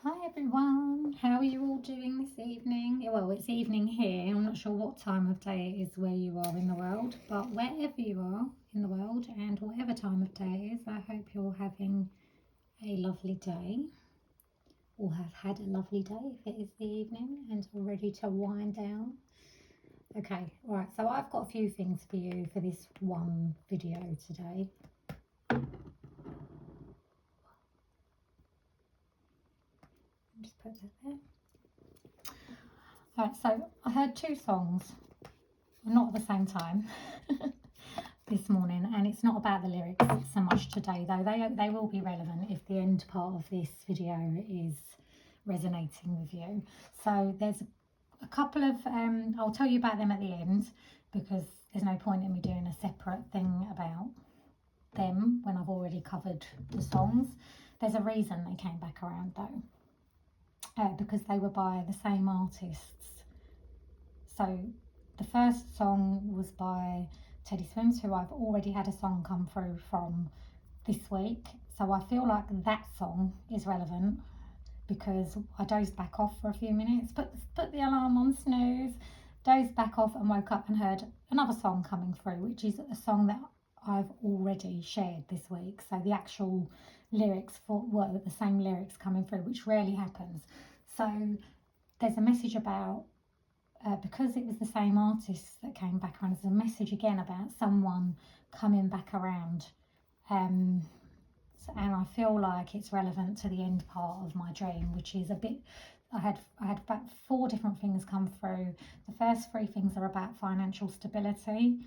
Hi everyone, how are you all doing this evening? Well, it's evening here. I'm not sure what time of day it is where you are in the world, but wherever you are in the world and whatever time of day it is, I hope you're having a lovely day or have had a lovely day if it is the evening and are ready to wind down. Okay, all right, so I've got a few things for you for this one video today. Just put that there. All right, so I heard two songs, not at the same time. This morning, and it's not about the lyrics so much today, though they will be relevant if the end part of this video is resonating with you. So there's a couple of I'll tell you about them at the end, because there's no point in me doing a separate thing about them when I've already covered the songs. There's a reason they came back around though, because they were by the same artists. So the first song was by Teddy Swims, who I've already had a song come through from this week. So I feel like that song is relevant because I dozed back off for a few minutes, put the alarm on snooze, dozed back off and woke up and heard another song coming through, which is a song that I've already shared this week. So the actual lyrics were the same lyrics coming through, which rarely happens. So there's a message about because it was the same artist that came back around, there's a message again about someone coming back around, and I feel like it's relevant to the end part of my dream, which is a bit. I had about 4 different things come through. The first 3 things are about financial stability,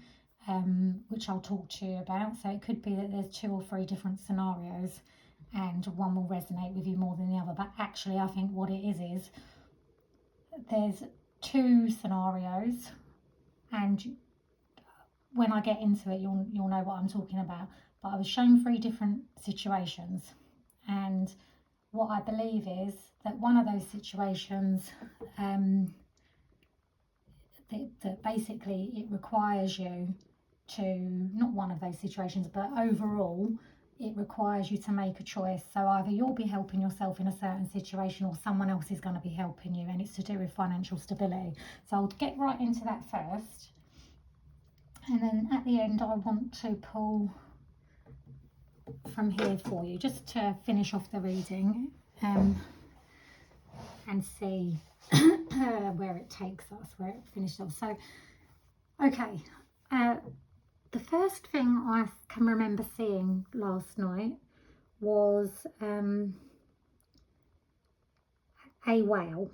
which I'll talk to you about. So it could be that there's 2 or 3 different scenarios, and one will resonate with you more than the other. But actually, I think what it is there's 2 scenarios, and when I get into it you'll know what I'm talking about. But I was shown 3 different situations, and what I believe is that one of those situations, that basically it requires you to, not one of those situations, but overall it requires you to make a choice. So either you'll be helping yourself in a certain situation or someone else is going to be helping you, and it's to do with financial stability. So I'll get right into that first, and then at the end I want to pull from here for you just to finish off the reading, and see where it takes us, where it finishes off. So okay, the first thing I can remember seeing last night was a whale.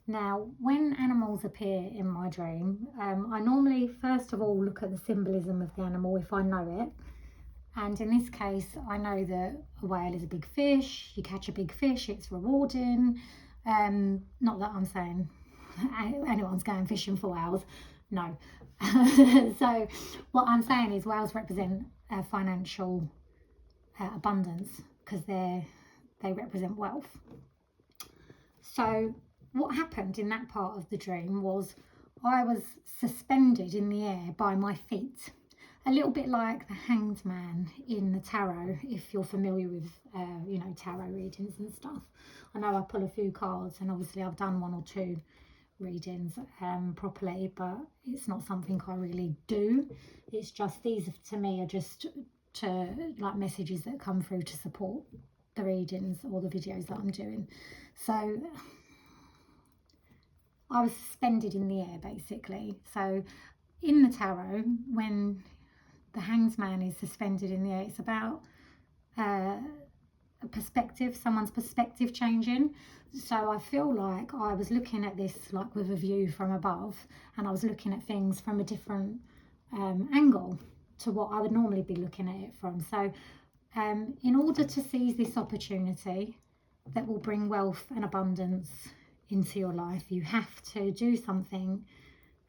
Now, when animals appear in my dream, I normally first of all look at the symbolism of the animal if I know it. And in this case, I know that a whale is a big fish. You catch a big fish, it's rewarding. Not that I'm saying anyone's going fishing for whales, no. So what I'm saying is whales represent financial abundance, because they represent wealth. So what happened in that part of the dream was I was suspended in the air by my feet, a little bit like the Hanged Man in the tarot, if you're familiar with tarot readings and stuff. I know I pull a few cards, and obviously I've done 1 or 2 readings properly, but it's not something I really do. It's just, these to me are just to like messages that come through to support the readings or the videos that I'm doing. So I was suspended in the air basically. So in the tarot, when the Hanged Man is suspended in the air, it's about a perspective, someone's perspective changing. So I feel like I was looking at this like with a view from above, and I was looking at things from a different angle to what I would normally be looking at it from. So in order to seize this opportunity that will bring wealth and abundance into your life, you have to do something.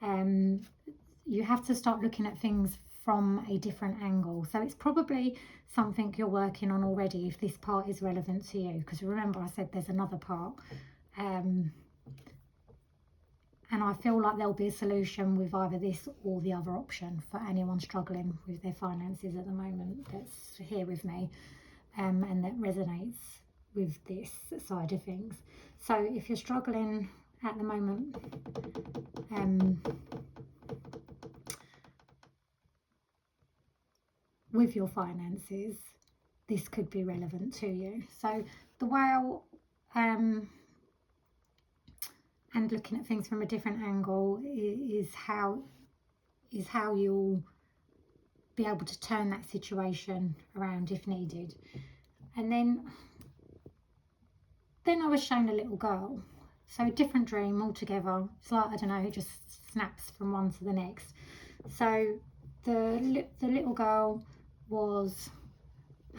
You have to start looking at things from a different angle. So it's probably something you're working on already if this part is relevant to you, because remember I said there's another part, and I feel like there'll be a solution with either this or the other option for anyone struggling with their finances at the moment that's here with me, and that resonates with this side of things. So if you're struggling at the moment with your finances, this could be relevant to you. So the Whale, and looking at things from a different angle, is how you'll be able to turn that situation around if needed. And then I was shown a little girl, so a different dream altogether. It's like, I don't know, it just snaps from one to the next. So the little girl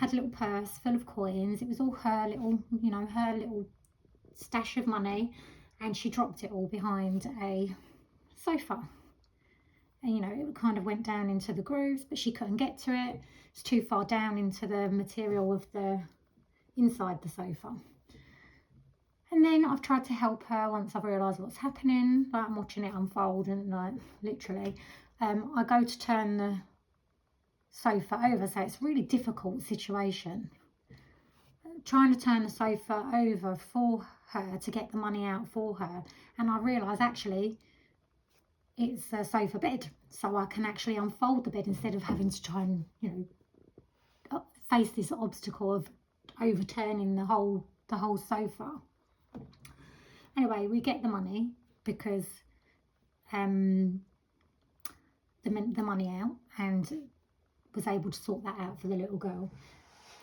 had a little purse full of coins. It was all her little, you know, her little stash of money, and she dropped it all behind a sofa. And, you know, it kind of went down into the grooves, but she couldn't get to it. It's too far down into the material of the inside the sofa. And then I've tried to help her once I've realised what's happening. Like, I'm watching it unfold, and like literally, I go to turn the sofa over, so it's a really difficult situation. Trying to turn the sofa over for her to get the money out for her, and I realise actually it's a sofa bed, so I can actually unfold the bed instead of having to try and, you know, face this obstacle of overturning the whole sofa. Anyway, we get the money because the money out, and was able to sort that out for the little girl.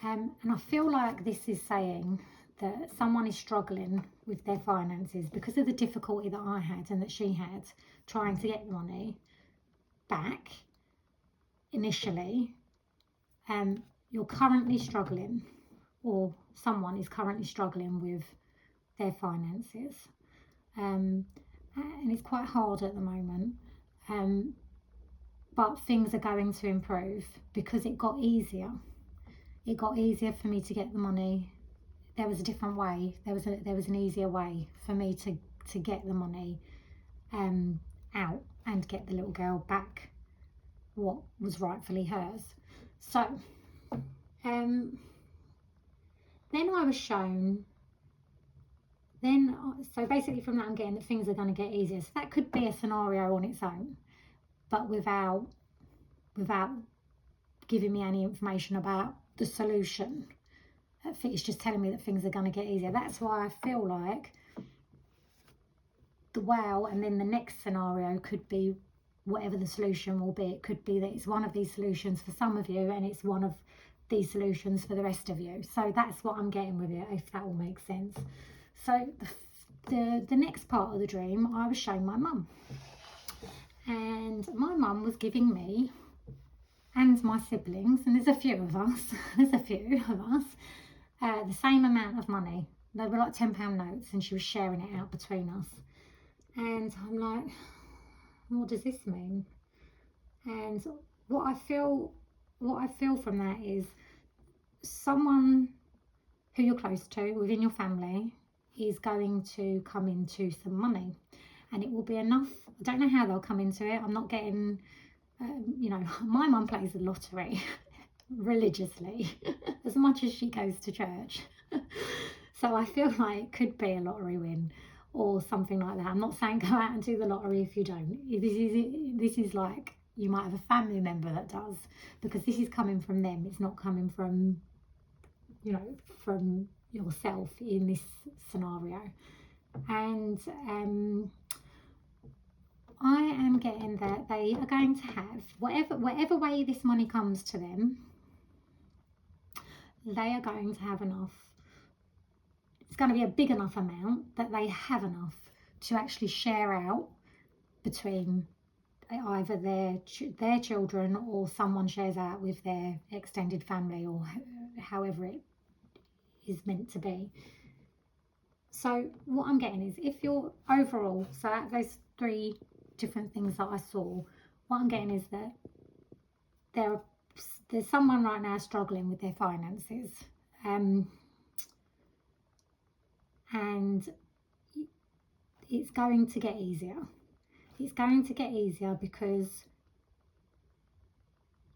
And I feel like this is saying that someone is struggling with their finances because of the difficulty that I had and that she had trying to get the money back initially. You're currently struggling, or someone is currently struggling with their finances, and it's quite hard at the moment, but things are going to improve because it got easier for me to get the money. There was a different way, there was an easier way for me to get the money out and get the little girl back what was rightfully hers. So then I was shown, so basically from that I'm getting that things are going to get easier. So that could be a scenario on its own, but without giving me any information about the solution. It's just telling me that things are going to get easier. That's why I feel like the Whale, and then the next scenario could be whatever the solution will be. It could be that it's one of these solutions for some of you, and it's one of these solutions for the rest of you. So that's what I'm getting with it, if that all makes sense. So the next part of the dream, I was showing my mum, and my mum was giving me and my siblings, and there's a few of us, the same amount of money. They were like £10 notes, and she was sharing it out between us. And I'm like, what does this mean? And what I feel from that is someone who you're close to within your family is going to come into some money, and it will be enough. I don't know how they'll come into it. I'm not getting, you know, my mum plays the lottery religiously as much as she goes to church. So I feel like it could be a lottery win or something like that. I'm not saying go out and do the lottery if you don't. This is like, you might have a family member that does, because this is coming from them. It's not coming from, you know, from yourself in this scenario. And I am getting that they are going to have whatever way this money comes to them, they are going to have enough. It's going to be a big enough amount that they have enough to actually share out between either their children, or someone shares out with their extended family, or however it is meant to be. So what I'm getting is, if you're overall, so out of those three different things that I saw, what I'm getting is that there's someone right now struggling with their finances, and it's going to get easier. It's going to get easier because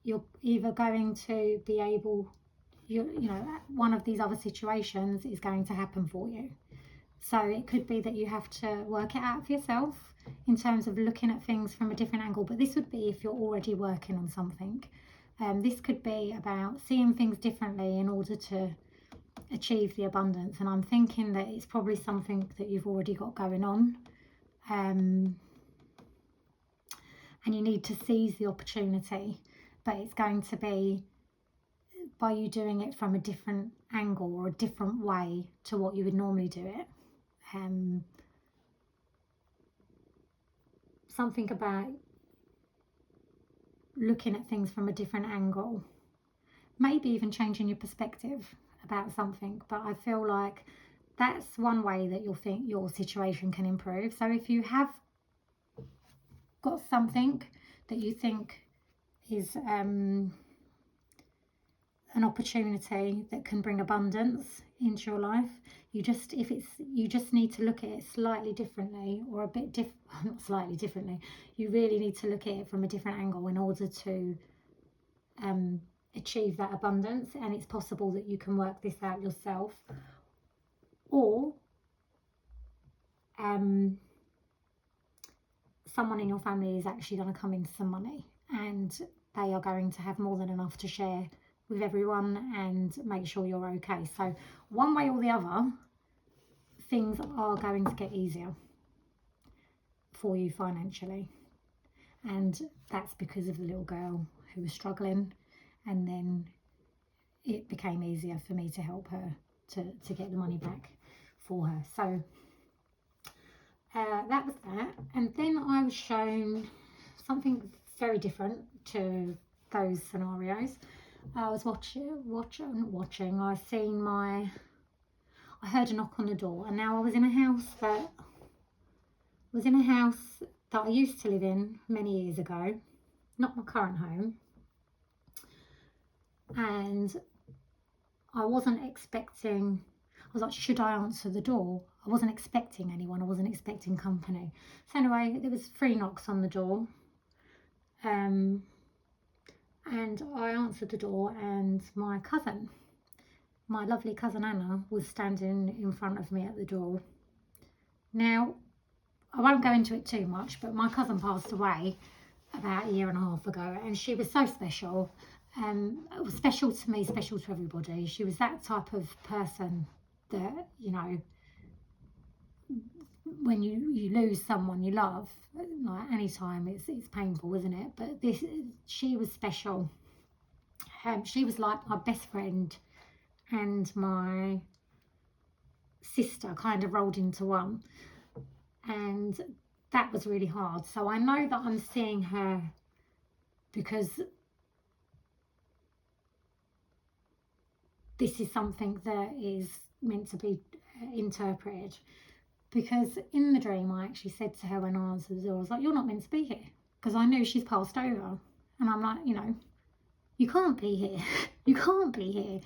you're either going to be able you know, one of these other situations is going to happen for you. So it could be that you have to work it out for yourself in terms of looking at things from a different angle. But this would be if you're already working on something. This could be about seeing things differently in order to achieve the abundance. And I'm thinking that it's probably something that you've already got going on. And you need to seize the opportunity. But it's going to be by you doing it from a different angle or a different way to what you would normally do it. Something about looking at things from a different angle, maybe even changing your perspective about something. But I feel like that's one way that you'll think your situation can improve. So if you have got something that you think is an opportunity that can bring abundance into your life, you just need to look at it slightly differently, or a bit not slightly differently, you really need to look at it from a different angle in order to achieve that abundance. And it's possible that you can work this out yourself, or someone in your family is actually going to come into some money, and they are going to have more than enough to share with everyone and make sure you're okay. So one way or the other, things are going to get easier for you financially. And that's because of the little girl who was struggling, and then it became easier for me to help her to get the money back for her. So that was that. And then I was shown something very different to those scenarios. I was watching. I heard a knock on the door, and now I was in a house that I used to live in many years ago, not my current home. And I wasn't expecting, I was like, should I answer the door? I wasn't expecting anyone, I wasn't expecting company. So anyway, there was 3 knocks on the door. And I answered the door, and my cousin, my lovely cousin Anna, was standing in front of me at the door. Now, I won't go into it too much, but my cousin passed away about 1.5 years ago, and she was so special. It was special to me, special to everybody. She was that type of person that, you know, when you lose someone you love, like any time, it's painful, isn't it? But she was special. She was like my best friend and my sister kind of rolled into one, and that was really hard. So I know that I'm seeing her because this is something that is meant to be interpreted. Because in the dream, I actually said to her when I answered the door, I was like, you're not meant to be here. Because I knew she's passed over. And I'm like, you know, you can't be here. You can't be here.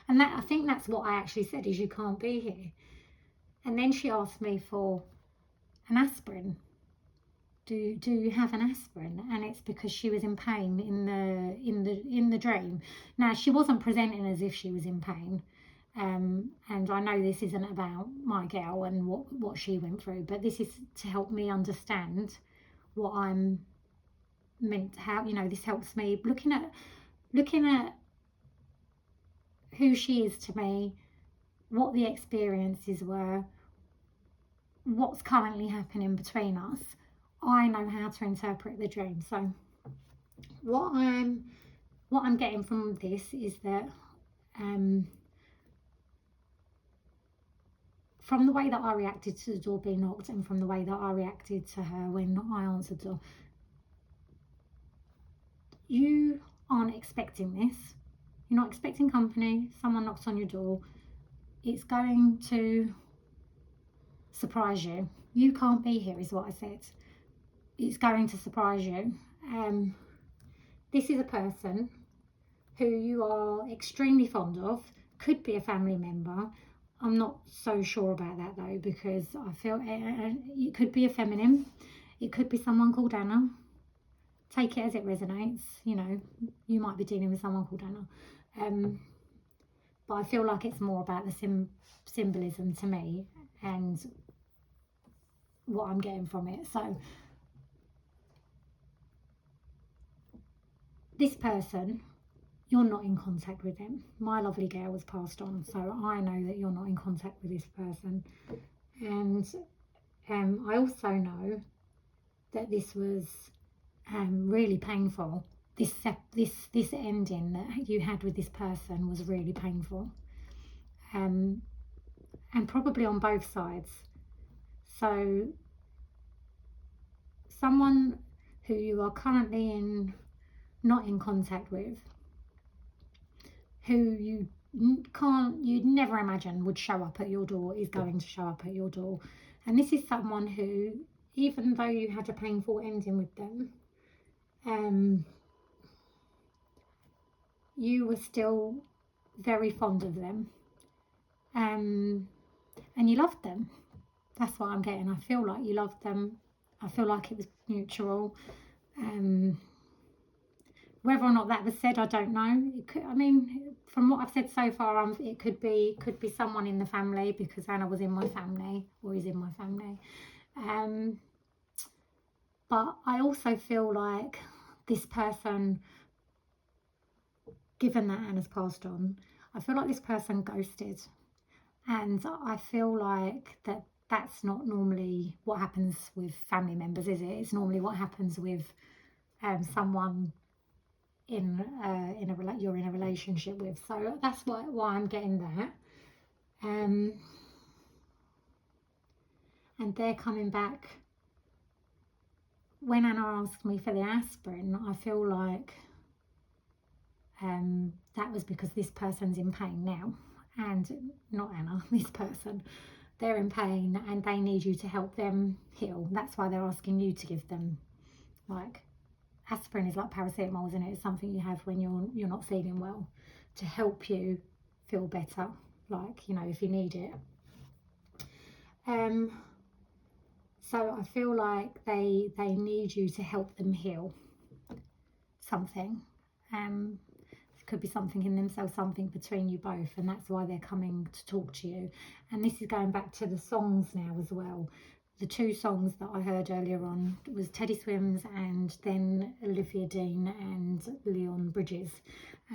And that, I think that's what I actually said, is you can't be here. And then she asked me for an aspirin. Do you have an aspirin? And it's because she was in pain in the dream. Now, she wasn't presenting as if she was in pain. And I know this isn't about my girl and what she went through, but this is to help me understand what I'm meant to have. You know, this helps me looking at who she is to me, what the experiences were, what's currently happening between us. I know how to interpret the dream. So what I'm getting from this is that from the way that I reacted to the door being knocked, and from the way that I reacted to her when I answered the door, you aren't expecting this. You're not expecting company. Someone knocks on your door. It's going to surprise you. You can't be here is what I said. It's going to surprise you. This is a person who you are extremely fond of. Could be a family member. I'm not so sure about that though, because I feel it could be a feminine. It could be someone called Anna. Take it as it resonates. You know, you might be dealing with someone called Anna. but I feel like it's more about the symbolism to me and what I'm getting from it. So this person, you're not in contact with them. My lovely girl was passed on, so I know that you're not in contact with this person. And I also know that this was really painful. This ending that you had with this person was really painful, and probably on both sides. So someone who you are currently not in contact with, who you'd never imagine would show up at your door, is going to show up at your door. And this is someone who, even though you had a painful ending with them, you were still very fond of them, and you loved them. That's what I'm getting. I feel like you loved them. I feel like it was mutual. Whether or not that was said, I don't know. It could, I mean, from what I've said so far, it could be someone in the family, because Anna was in my family, or is in my family. But I also feel like this person, given that Anna's passed on, I feel like this person ghosted. And I feel like that's not normally what happens with family members, is it? It's normally what happens with someone you're in a relationship with. So that's why I'm getting that. And they're coming back. When Anna asked me for the aspirin, I feel like that was because this person's in pain now, and not Anna, this person. They're in pain and they need you to help them heal. That's why they're asking you to give them, like, aspirin is like paracetamol, isn't it? It's something you have when you're not feeling well, to help you feel better, like, you know, if you need it. So I feel like they need you to help them heal something. It could be something in themselves, something between you both, and that's why they're coming to talk to you. And this is going back to the songs now as well. The two songs that I heard earlier on was Teddy Swims and then Olivia Dean and Leon Bridges.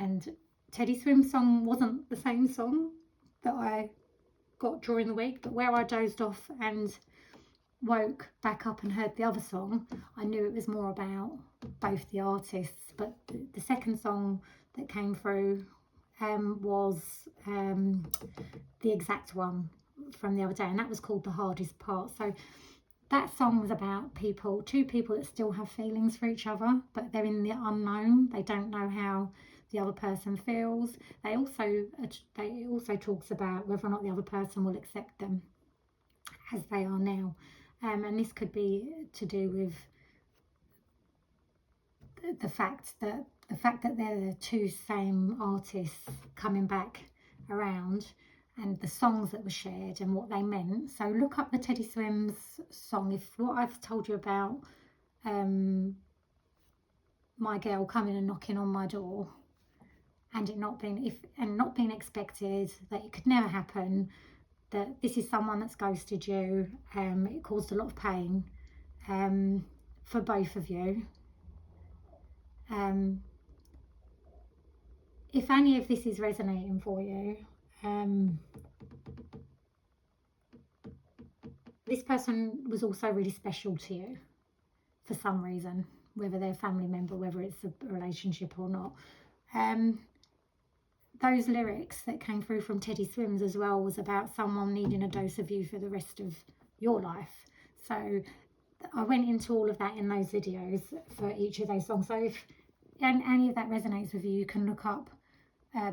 And Teddy Swims' song wasn't the same song that I got during the week, but where I dozed off and woke back up and heard the other song, I knew it was more about both the artists. But the second song that came through was the exact one from the other day, and that was called The Hardest Part. So that song was about two people that still have feelings for each other, but they're in the unknown. They don't know how the other person feels. It also talks about whether or not the other person will accept them as they are now. And this could be to do with the fact that they're the two same artists coming back around, and the songs that were shared and what they meant. So look up the Teddy Swims song. If what I've told you about my girl coming and knocking on my door, and it not being expected, that it could never happen, that this is someone that's ghosted you, it caused a lot of pain for both of you. If any of this is resonating for you, this person was also really special to you for some reason, whether they're a family member, whether it's a relationship or not. Those lyrics that came through from Teddy Swims as well was about someone needing a dose of you for the rest of your life. So I went into all of that in those videos for each of those songs. So if any of that resonates with you, you can look up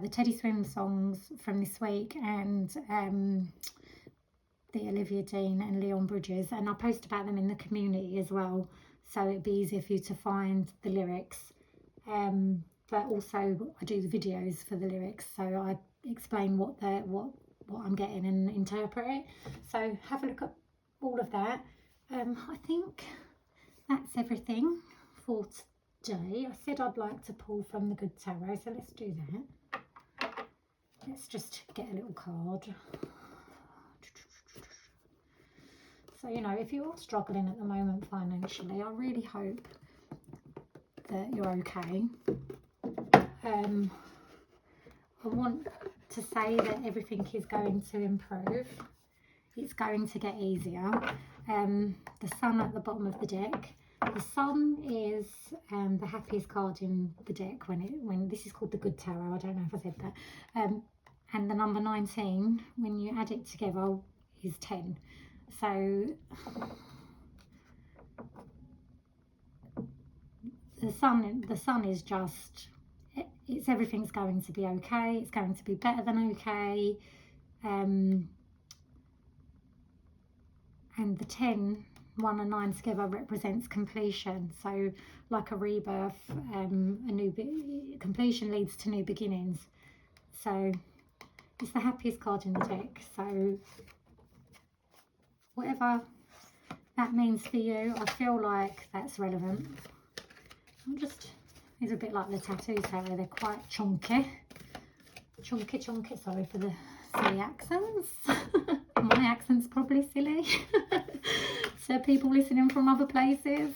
the Teddy Swims songs from this week and the Olivia Dean and Leon Bridges, and I'll post about them in the community as well, so it'd be easier for you to find the lyrics. But also I do the videos for the lyrics, so I explain what I'm getting and interpret it. So have a look at all of that. I think that's everything for today. I said I'd like to pull from the Good Tarot, so let's do that. Let's just get a little card. So, you know, if you are struggling at the moment financially, I really hope that you're okay. I want to say that everything is going to improve. It's going to get easier. The sun at the bottom of the deck. The sun is the happiest card in the deck when this is called the Good Tarot. I don't know if I said that. And the number 19, when you add it together, is 10. So the sun is just, it's everything's going to be okay. It's going to be better than okay. And the 10, 1 and 9 together represents completion. So like a rebirth, completion leads to new beginnings. So it's the happiest card in the deck. So whatever that means for you, I feel like that's relevant. These are a bit like the tattoos, Harry. They're quite chunky. Chunky, sorry for the silly accents. My accent's probably silly. So people listening from other places.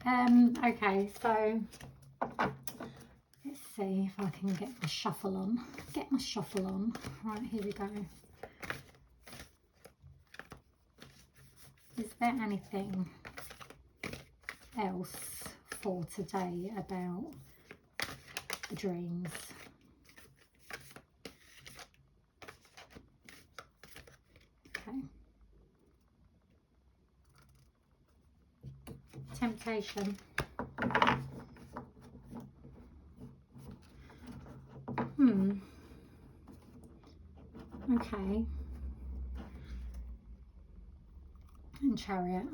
Okay, so let's see if I can get my shuffle on. Right, here we go. Is there anything else for today about the dreams? Okay. Temptation. Okay. And Chariot.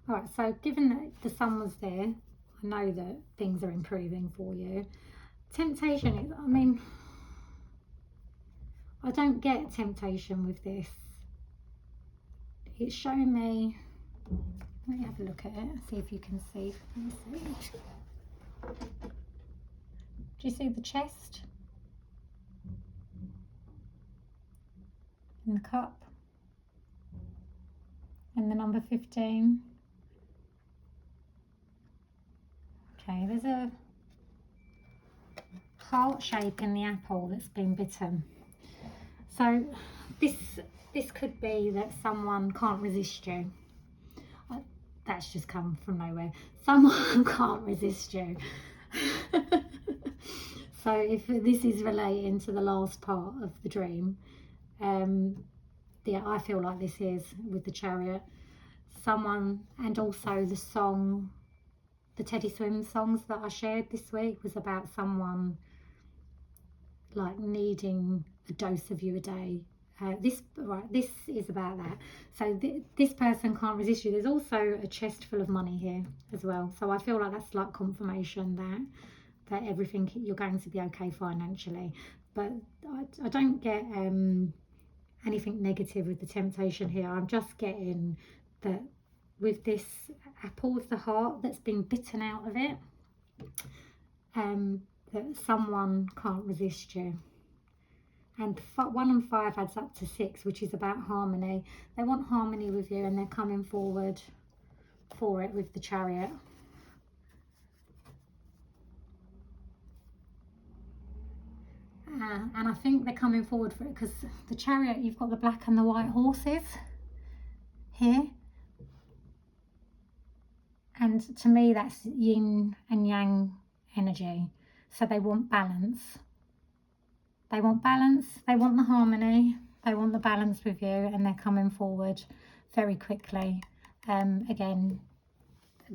Alright, so given that the sun was there, I know that things are improving for you. Temptation is, I mean, I don't get temptation with this. It's showing me, let me have a look at it, see if you can see. Let me see. Do you see the chest? And the cup? And the number 15? Okay, there's a heart shape in the apple that's been bitten. So this could be that someone can't resist you. That's just come from nowhere. Someone can't resist you. So if this is relating to the last part of the dream, yeah, I feel like this is with the Chariot. Someone, and also the song, the Teddy Swims songs that I shared this week was about someone like needing a dose of you a day. This is about that. So this person can't resist you. There's also a chest full of money here as well. So I feel like that's like confirmation that everything, you're going to be okay financially. But I don't get anything negative with the temptation here. I'm just getting that with this apple with the heart that's been bitten out of it, that someone can't resist you. And 1 and 5 adds up to 6, which is about harmony. They want harmony with you and they're coming forward for it with the Chariot. And I think they're coming forward for it because the Chariot, you've got the black and the white horses here. And to me, that's yin and yang energy. So they want balance. They want balance, they want the harmony, they want the balance with you, and they're coming forward very quickly. Again,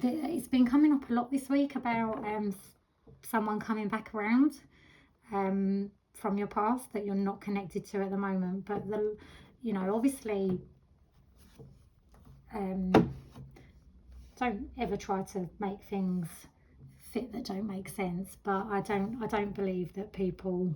it's been coming up a lot this week about someone coming back around from your past that you're not connected to at the moment. But, you know, obviously, don't ever try to make things fit that don't make sense. But I don't believe that people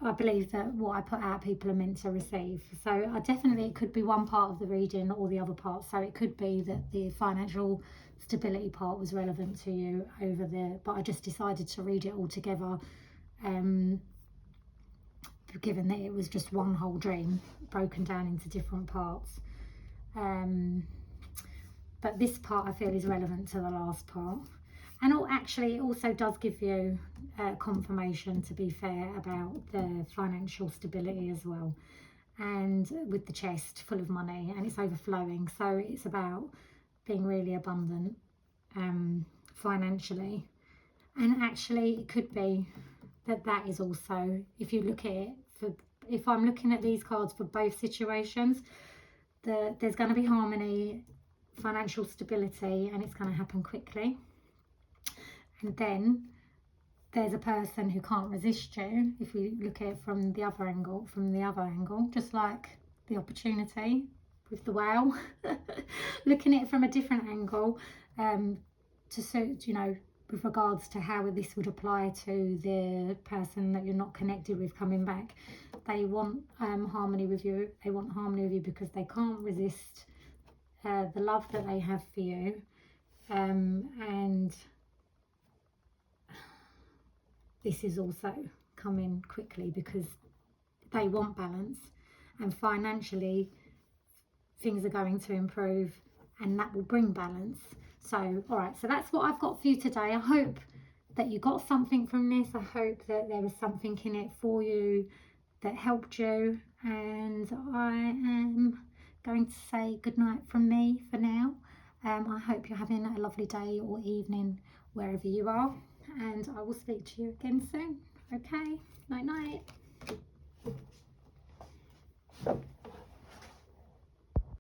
I believe that what I put out, people are meant to receive. So I definitely, it could be one part of the reading or the other part. So it could be that the financial stability part was relevant to you over there, but I just decided to read it all together, given that it was just one whole dream broken down into different parts. But this part I feel is relevant to the last part. And actually, it also does give you confirmation, to be fair, about the financial stability as well. And with the chest full of money and it's overflowing. So it's about being really abundant financially. And actually, it could be that that is also, if you look at it, if I'm looking at these cards for both situations, there's going to be harmony, financial stability, and it's going to happen quickly. And then there's a person who can't resist you, if we look at it from the other angle, just like the opportunity with the whale. Looking at it from a different angle, to suit, you know, with regards to how this would apply to the person that you're not connected with coming back. They want harmony with you. They want harmony with you because they can't resist the love that they have for you. And this is also coming quickly because they want balance, and financially things are going to improve and that will bring balance. So, all right, so that's what I've got for you today. I hope that you got something from this. I hope that there was something in it for you that helped you. And I am going to say goodnight from me for now. I hope you're having a lovely day or evening wherever you are. And I will speak to you again soon. Okay, night night.